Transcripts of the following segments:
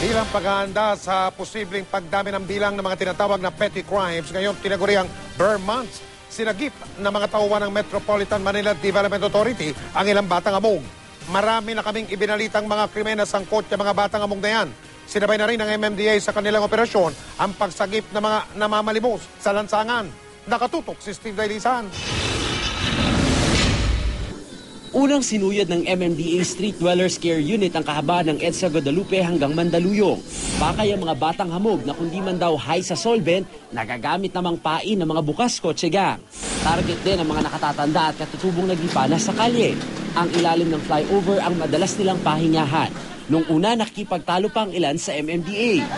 Bilang paghahanda sa posibleng pagdami ng bilang ng mga tinatawag na petty crimes, ngayon tinaguriang Burr Months, sinagip ng mga tauhan ng Metropolitan Manila Development Authority ang ilang batang amog. Marami na kaming ibinalitang mga krimen na sangkot ng mga batang amog na yan. Sinabay na rin ng MMDA sa kanilang operasyon ang pagsagip ng mga namamalimos sa lansangan. Nakatutok si Steve Dailisan. Unang sinuyod ng MMDA Street Dwellers Care Unit ang kahabaan ng EDSA Guadalupe hanggang Mandaluyong. Pakay ang mga batang hamog na kundi man daw high sa solvent, nagagamit namang pain ng mga bukas kotse gang. Target din ang mga nakatatanda at katutubong naglipana sa kalye. Ang ilalim ng flyover ang madalas nilang pahingahan. Nung una nakikipagtalo pa ang ilan sa MMDA.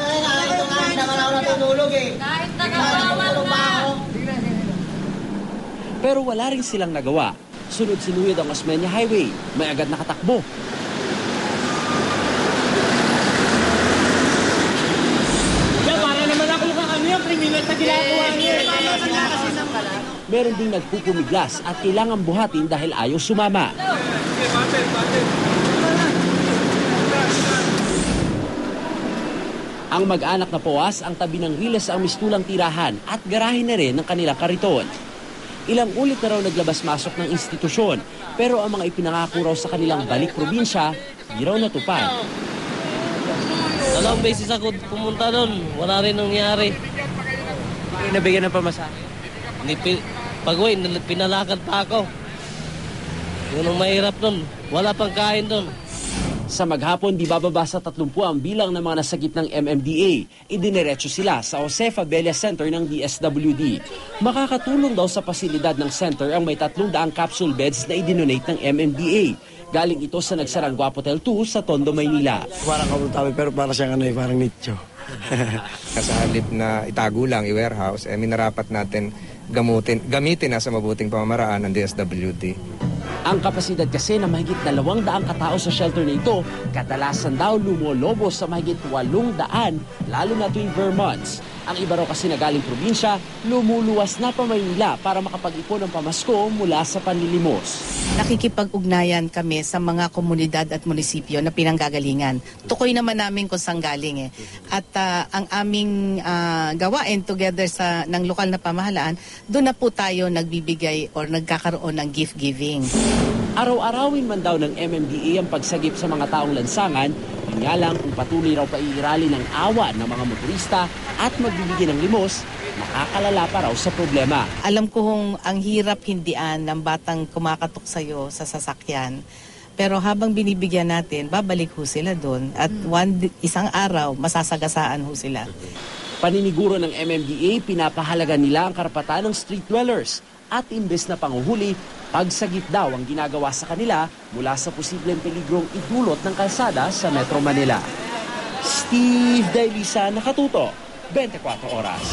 Pero wala rin silang nagawa. Sunod-sinuyod ang Osmeña Highway. May agad nakatakbo. Para naman ako kami ang kriminal sa ginagawa niya. Meron ding nagpupumiglas at kailangan buhatin dahil ayaw sumama. Ang mag-anak na pawas ang tabi ng riles ang mistulang tirahan at garahe na rin ng kanilang kariton. Ilang ulit na raw naglabas-masok ng institusyon, pero ang mga ipinangako raw sa kanilang balik probinsya, di raw natupad. Dalawang beses ako pumunta doon, wala rin nangyari. Nabigyan ng pamasahe? Pag-uwi, pinalakad pa ako. Yun ang mahirap doon, wala pang kain doon. Sa maghapon, di bababa sa 30 ang bilang ng mga nasagip ng MMDA. Idiniretso sila sa Josefa Bella Center ng DSWD. Makakatulong daw sa pasilidad ng center ang may 300 capsule beds na idinonate ng MMDA. Galing ito sa nagsarang Guapotel 2 sa Tondo, Maynila. Parang kabutawi pero para siyang parang nicho. Sa halip na itago lang, i-warehouse, minarapat natin gamitin na sa mabuting pamamaraan ng DSWD. Ang kapasidad kasi na mahigit 200 katao sa shelter na ito, kadalasan daw lumolobo sa mahigit 800, lalo na tuwing Vermonts. Ang iba raw kasi na galing probinsya, lumuluwas na pa Maynila para makapag-ipon ng pamasko mula sa panlilimos. Nakikipag-ugnayan kami sa mga komunidad at munisipyo na pinanggagalingan. Tukoy naman namin kung saan galing. At ang aming gawain together ng lokal na pamahalaan, doon na po tayo nagbibigay or nagkakaroon ng gift giving. Araw-arawin man daw ng MMDA ang pagsagip sa mga taong lansangan, yun nga lang kung patuloy raw paiirali ng awa ng mga motorista at magbibigay ng limos, nakakalala pa raw sa problema. Alam ko ang hirap hindian ng batang kumakatok sa'yo sa sasakyan. Pero habang binibigyan natin, babalik ho sila doon at isang araw masasagasaan ho sila. Paniniguro ng MMDA, pinapahalaga nila ang karapatan ng street dwellers at imbes na panguhuli, pagsagip daw ang ginagawa sa kanila mula sa posibleng peligrong idulot ng kalsada sa Metro Manila. Steve Dailisa, nakatuto, 24 oras.